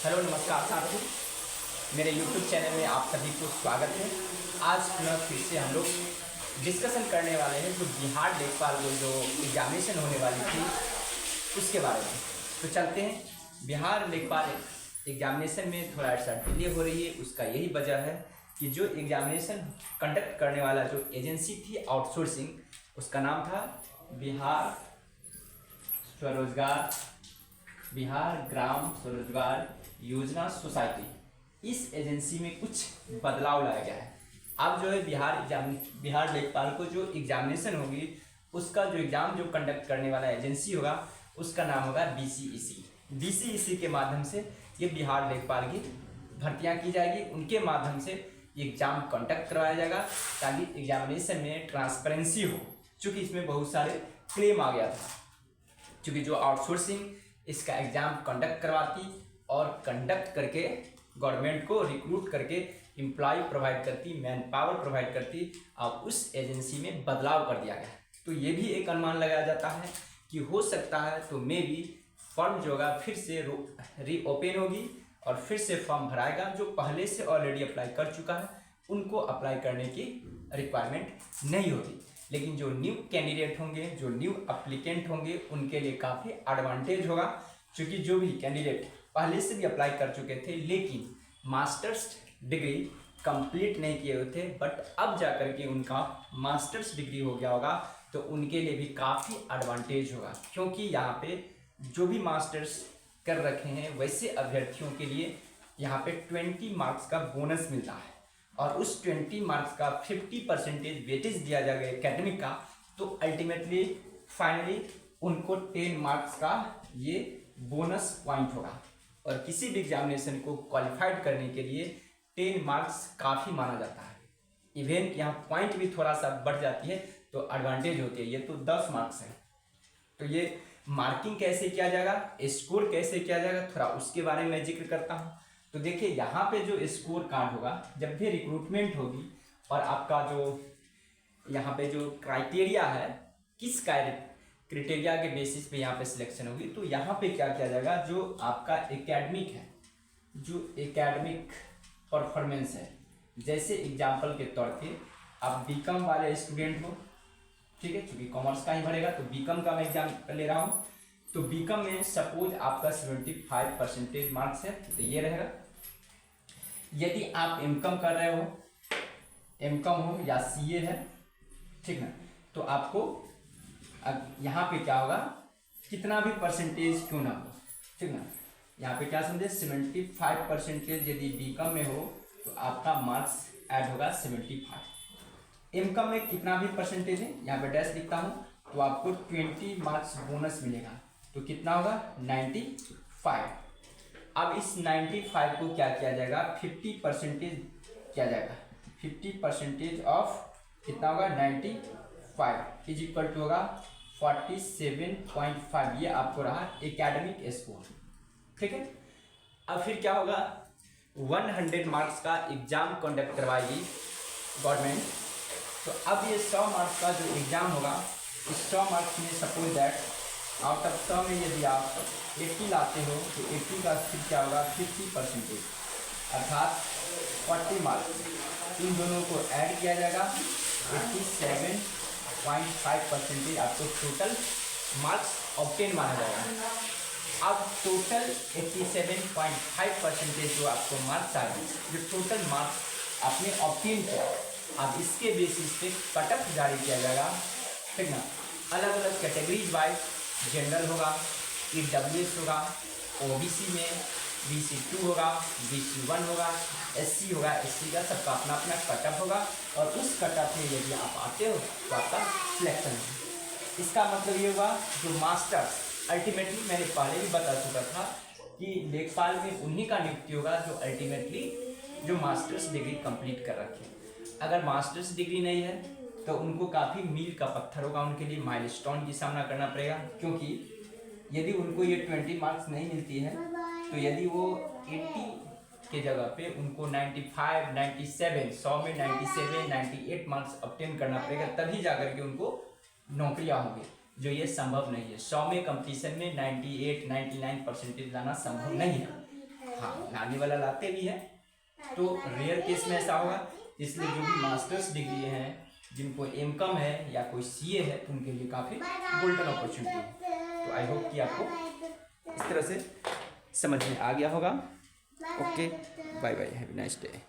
Hello नमस्कार साथियों, मेरे YouTube चैनल में आप सभी को स्वागत है। आज पुनः फिर से हम लोग डिस्कशन करने वाले हैं जो बिहार लेखपाल को जो एग्जामिनेशन होने वाली थी उसके बारे में। तो चलते हैं। बिहार लेखपाल एग्जामिनेशन में थोड़ा सा डिले हो रही है, उसका यही वजह है कि जो एग्जामिनेशन कंडक्ट करने वाला जो एजेंसी थी आउटसोर्सिंग, उसका नाम था बिहार ग्राम स्वरोजगार योजना सोसाइटी। इस एजेंसी में कुछ बदलाव लाया गया है। अब जो है बिहार लेखपाल को जो एग्जामिनेशन होगी उसका जो एग्ज़ाम जो कंडक्ट करने वाला एजेंसी होगा उसका नाम होगा बीसीईसी के माध्यम से ये बिहार लेखपाल की भर्तियां की जाएगी। उनके माध्यम से ये एग्ज़ाम कंडक्ट करवाया जाएगा ताकि एग्जामिनेशन में ट्रांसपेरेंसी हो। चूँकि इसमें बहुत सारे क्लेम आ गया था, चूँकि जो आउटसोर्सिंग इसका एग्ज़ाम कंडक्ट करवाती और कंडक्ट करके गवर्नमेंट को रिक्रूट करके एम्प्लॉय प्रोवाइड करती, मैन पावर प्रोवाइड करती। अब उस एजेंसी में बदलाव कर दिया गया। तो ये भी एक अनुमान लगाया जाता है कि हो सकता है तो मे भी फॉर्म जो होगा फिर से रीओपन होगी और फिर से फॉर्म भराएगा। जो पहले से ऑलरेडी अप्लाई कर चुका है उनको अप्लाई करने की रिक्वायरमेंट नहीं होती, लेकिन जो न्यू कैंडिडेट होंगे, जो न्यू अप्लीकेंट होंगे, उनके लिए काफ़ी एडवांटेज होगा। क्योंकि जो भी कैंडिडेट पहले से भी अप्लाई कर चुके थे लेकिन मास्टर्स डिग्री कंप्लीट नहीं किए हुए थे, बट अब जा कर के उनका मास्टर्स डिग्री हो गया होगा, तो उनके लिए भी काफ़ी एडवांटेज होगा। क्योंकि यहाँ पे जो भी मास्टर्स कर रखे हैं वैसे अभ्यर्थियों के लिए यहाँ पे 20 मार्क्स का बोनस मिलता है और उस 20 मार्क्स का 50% वेटेज दिया जाएगा एकेडमिक का। तो अल्टीमेटली फाइनली उनको 10 मार्क्स का ये बोनस पॉइंट होगा और किसी भी एग्जामिनेशन को क्वालिफाइड करने के लिए 10 मार्क्स काफ़ी माना जाता है। इवन यहाँ पॉइंट भी थोड़ा सा बढ़ जाती है तो एडवांटेज होती है। ये तो 10 मार्क्स है, तो ये मार्किंग कैसे किया जाएगा, स्कोर कैसे किया जाएगा, थोड़ा उसके बारे में जिक्र करता हूँ। तो देखिए यहाँ पे जो स्कोर कार्ड होगा, जब भी रिक्रूटमेंट होगी और आपका जो यहाँ पे जो क्राइटेरिया है, किस क्राइटेरिया के बेसिस पे यहाँ पे सिलेक्शन होगी, तो यहाँ पे क्या किया जाएगा, जो आपका एकेडमिक है, जो एकेडमिक परफॉर्मेंस है। जैसे एग्जाम्पल के तौर पे आप बीकॉम वाले स्टूडेंट हो, ठीक है, क्योंकि कॉमर्स का ही भरेगा तो बीकॉम का मैं एग्जाम ले रहा हूँ। तो बीकॉम में सपोज आपका 75% मार्क्स है तो ये रहेगा। यदि आप एमकॉम कर रहे हो, एमकॉम हो या सीए है, ठीक ना, तो आपको यहाँ पे क्या होगा, कितना भी परसेंटेज क्यों ना हो, ठीक ना, यहाँ पे क्या समझे 75% यदि बीकॉम में हो तो आपका मार्क्स ऐड होगा 75। एमकॉम में कितना भी परसेंटेज है, यहाँ पे डैश लिखता हूँ, तो आपको 20 मार्क्स बोनस मिलेगा, तो कितना होगा 95। अब इस 95 को क्या किया जाएगा, 50% किया जाएगा। 50% ऑफ कितना होगा 95 इज इक्वल टू होगा 47.5। ये आपको रहा एकेडमिक स्कोर, ठीक है। अब फिर क्या होगा, 100 मार्क्स का एग्जाम कंडक्ट करवाएगी गवर्नमेंट। तो अब ये 100 मार्क्स का जो एग्ज़ाम होगा, इस 100 मार्क्स में सपोज दैट आउट ऑफ 100 में यदि आप 80 लाते हो तो 80 का फिर क्या होगा 50%, अर्थात 40 मार्क्स। इन दोनों को ऐड किया जाएगा, 87.5% आपको टोटल मार्क्स ऑब्टेन माना जाएगा। अब टोटल 87.5% जो आपको मार्क्स आएंगे, जो टोटल मार्क्स आपने ऑब्टेन किया, अब इसके बेसिस पे कट ऑफ जारी किया जाएगा, ठीक ना। अलग अलग कैटेगरीज वाइज जनरल होगा, ईडब्ल्यूएस होगा, ओबीसी में BC2 होगा, BC1 होगा, SC होगा, SC का सबका अपना अपना कट ऑफ होगा और उस कट ऑफ में यदि आप आते हो तो आपका सिलेक्शन होगा। इसका मतलब ये हुआ जो मास्टर्स, अल्टीमेटली मैंने पहले भी बता चुका था कि लेखपाल में उन्हीं का नियुक्ति होगा जो अल्टीमेटली जो मास्टर्स डिग्री कंप्लीट कर रखे। अगर मास्टर्स डिग्री नहीं है तो उनको काफ़ी मील का पत्थर होगा, उनके लिए माइलस्टोन की सामना करना पड़ेगा। क्योंकि यदि उनको ये 20 मार्क्स नहीं मिलती है तो यदि वो 80 के जगह पे उनको 95, 97, 100 में 97, 98 मार्क्स ऑब्टेन करना पड़ेगा, तभी जाकर के उनको नौकरियाँ होंगी, जो ये संभव नहीं है। 100 में कंपटीशन में 98, 99% लाना संभव नहीं है। हाँ, लाने वाला लाते भी है, तो रेयर केस में ऐसा होगा। इसलिए जो भी मास्टर्स डिग्री हैं, जिनको एमकॉम है या कोई सीए है, तो उनके लिए काफ़ी गोल्डन अपॉर्चुनिटी है। तो आई होप कि आपको इस तरह से समझ में आ गया होगा। Okay, bye bye, have a nice day.